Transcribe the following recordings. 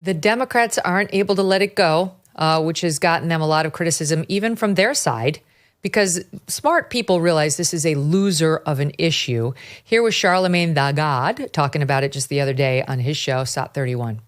The Democrats aren't able to let it go, which has gotten them a lot of criticism, even from their side, because smart people realize this is a loser of an issue. Here was Charlemagne the God talking about it just the other day on his show, SOT 31.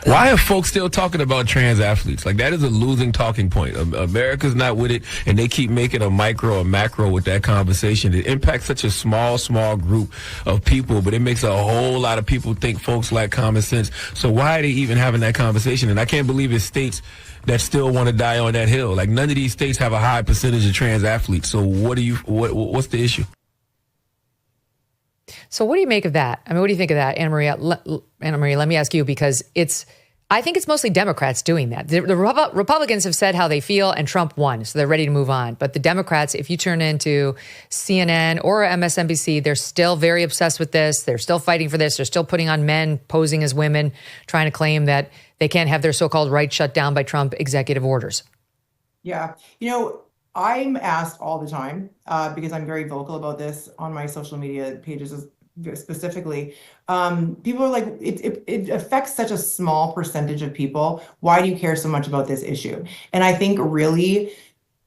Why are folks still talking about trans athletes? Like, that is a losing talking point. America's not with it, and they keep making a micro or macro with that conversation. It impacts such a small group of people, but it makes a whole lot of people think folks lack common sense. So why are they even having that conversation? And I can't believe it's states that still want to die on that hill. Like, none of these states have a high percentage of trans athletes. So what's the issue? So what do you make of that? I mean, what do you think of that, Annemarie, let me ask you, because I think it's mostly Democrats doing that. The Republicans have said how they feel, and Trump won, so they're ready to move on. But the Democrats, if you turn into CNN or MSNBC, they're still very obsessed with this. They're still fighting for this. They're still putting on men posing as women, trying to claim that they can't have their so-called rights shut down by Trump executive orders. Yeah. I'm asked all the time, because I'm very vocal about this on my social media pages specifically. People are like, it affects such a small percentage of people. Why do you care so much about this issue? And I think really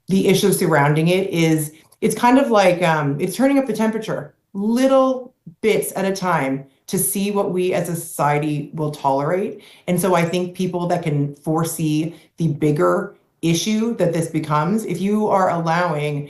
the issue surrounding it is, it's kind of like, it's turning up the temperature, little bits at a time, to see what we as a society will tolerate. And so I think people that can foresee the bigger issue that this becomes, if you are allowing,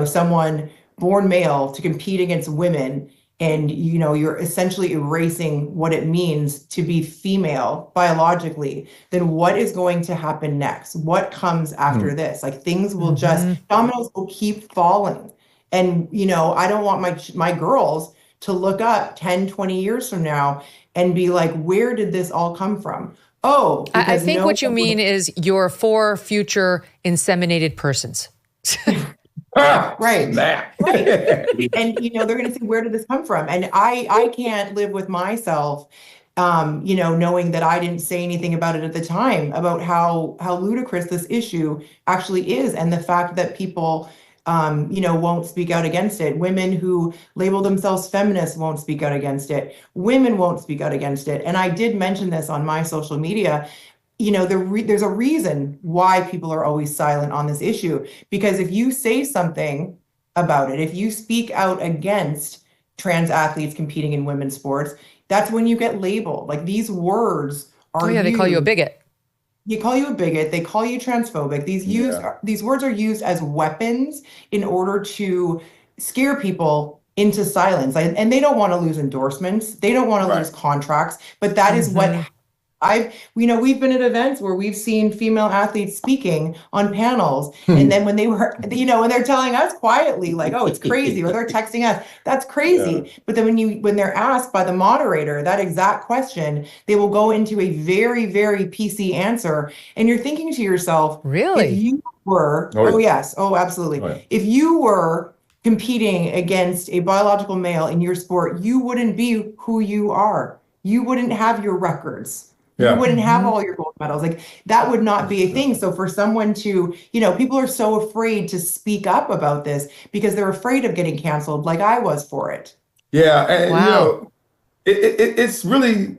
someone born male to compete against women, and, you're essentially erasing what it means to be female biologically, then what is going to happen next? What comes after this? Like, things will dominoes will keep falling. And, I don't want my girls to look up 10, 20 years from now and be like, where did this all come from? Oh, I think what you mean is your 4 future inseminated persons. Right. Right. And, they're going to say, where did this come from? And I can't live with myself, knowing that I didn't say anything about it at the time, about how ludicrous this issue actually is. And the fact that people, won't speak out against it. Women who label themselves feminists won't speak out against it. Women won't speak out against it. And I did mention this on my social media. There's a reason why people are always silent on this issue, because if you say something about it, if you speak out against trans athletes competing in women's sports, that's when you get labeled. Like, these words are they call you a bigot. They call you a bigot. They call you transphobic. These words are used as weapons in order to scare people into silence. And they don't want to lose endorsements. They don't want to lose contracts. But that is what we've been at events where we've seen female athletes speaking on panels. And then when they were, when they're telling us quietly, like, oh, it's crazy, or they're texting us, that's crazy. Yeah. But then when they're asked by the moderator that exact question, they will go into a very, very PC answer. And you're thinking to yourself, really? If you were, yes. Oh, absolutely. Oh, yeah. If you were competing against a biological male in your sport, you wouldn't be who you are. You wouldn't have your records. Yeah. You wouldn't have all your gold medals. Like, that would not be a thing. So for someone to, people are so afraid to speak up about this because they're afraid of getting canceled, like I was for it. Yeah. And, wow. It's really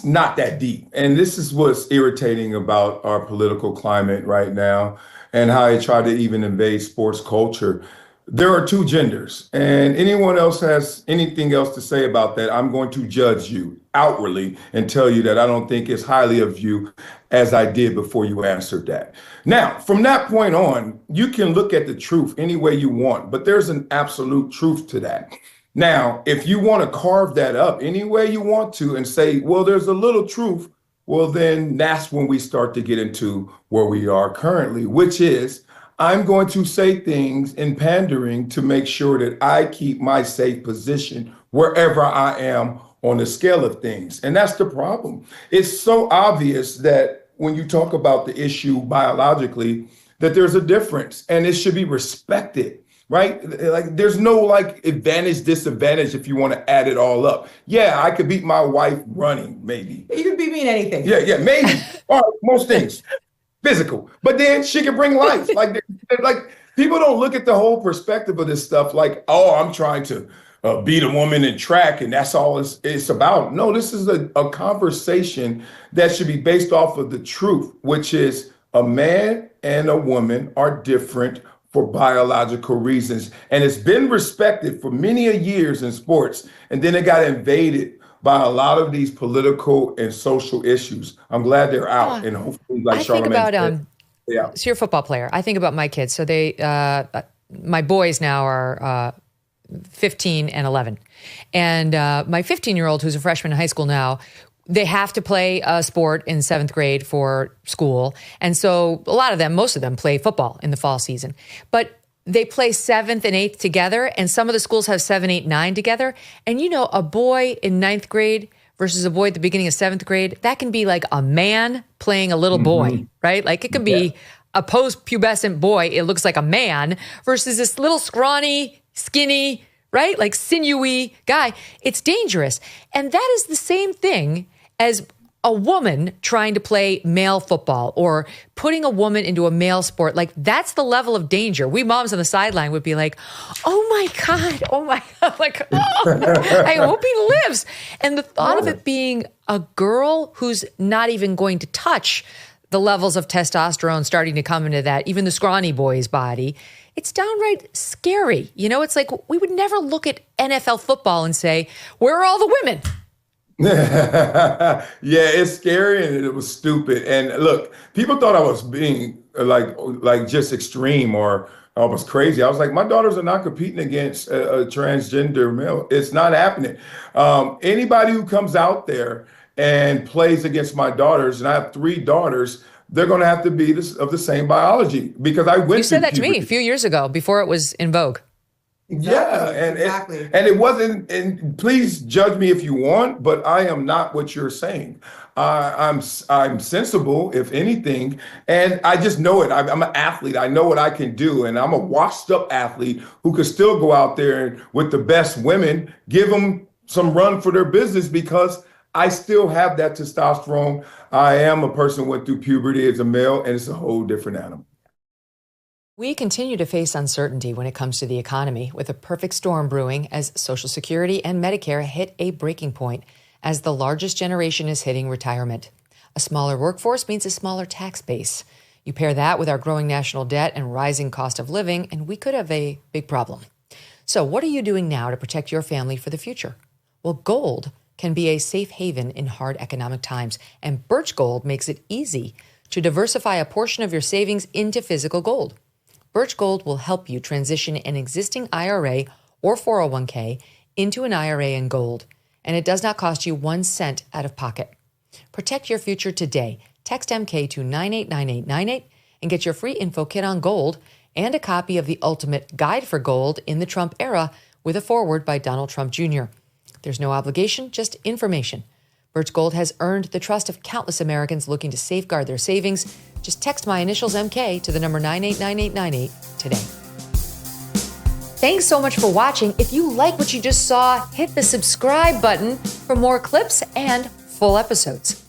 not that deep. And this is what's irritating about our political climate right now, and how they try to even invade sports culture. There are 2 genders, and anyone else has anything else to say about that, I'm going to judge you outwardly and tell you that I don't think as highly of you as I did before you answered that. Now, from that point on, you can look at the truth any way you want, but there's an absolute truth to that. Now, if you want to carve that up any way you want to and say, well, there's a little truth, well, then that's when we start to get into where we are currently, which is, I'm going to say things in pandering to make sure that I keep my safe position wherever I am on the scale of things. And that's the problem. It's so obvious that when you talk about the issue biologically, that there's a difference, and it should be respected, right? Like, there's no advantage, disadvantage if you want to add it all up. Yeah, I could beat my wife running, maybe. You could beat me in anything. Yeah, maybe. All right, most things. Physical, but then she can bring life. Like people don't look at the whole perspective of this stuff. Like, oh, I'm trying to beat a woman in track and that's all it's about. No, this is a conversation that should be based off of the truth, which is a man and a woman are different for biological reasons. And it's been respected for many a years in sports. And then it got invaded by a lot of these political and social issues. I'm glad they're out. And hopefully, like Charlamagne said, so you're a football player. I think about my kids. So my boys now are 15 and 11. And my 15-year-old, who's a freshman in high school now, they have to play a sport in 7th grade for school. And so most of them play football in the fall season. But they play 7th and 8th together, and some of the schools have 7, 8, 9 together. And a boy in 9th grade versus a boy at the beginning of 7th grade, that can be like a man playing a little boy, right? Like it could be a post-pubescent boy, it looks like a man, versus this little scrawny, skinny, right? Like sinewy guy. It's dangerous. And that is the same thing as a woman trying to play male football or putting a woman into a male sport. Like that's the level of danger. We moms on the sideline would be like, oh my God, like, I hope he lives. And the thought of it being a girl who's not even going to touch the levels of testosterone starting to come into that, even the scrawny boy's body, it's downright scary. It's like we would never look at NFL football and say, where are all the women? Yeah, it's scary and it was stupid. And look, people thought I was being like just extreme or I was crazy. I was like, my daughters are not competing against a transgender male. It's not happening. Anybody who comes out there and plays against my daughters, and I have 3 daughters, they're going to have to be of the same biology because I went. You said that to me a few years ago before it was in vogue. Exactly. And it wasn't. And please judge me if you want, but I am not what you're saying. I'm sensible, if anything, and I just know it. I'm an athlete. I know what I can do, and I'm a washed-up athlete who could still go out there and with the best women, give them some run for their business because I still have that testosterone. I am a person who went through puberty as a male, and it's a whole different animal. We continue to face uncertainty when it comes to the economy, with a perfect storm brewing as Social Security and Medicare hit a breaking point as the largest generation is hitting retirement. A smaller workforce means a smaller tax base. You pair that with our growing national debt and rising cost of living, and we could have a big problem. So what are you doing now to protect your family for the future? Well, gold can be a safe haven in hard economic times, and Birch Gold makes it easy to diversify a portion of your savings into physical gold. Birch Gold will help you transition an existing IRA or 401k into an IRA in gold, and it does not cost you 1 cent out of pocket. Protect your future today. Text MK to 989898 and get your free info kit on gold and a copy of the Ultimate Guide for Gold in the Trump Era with a foreword by Donald Trump Jr. There's no obligation, just information. Birch Gold has earned the trust of countless Americans looking to safeguard their savings. Just text my initials MK to the number 989898 today. Thanks so much for watching. If you like what you just saw, hit the subscribe button for more clips and full episodes.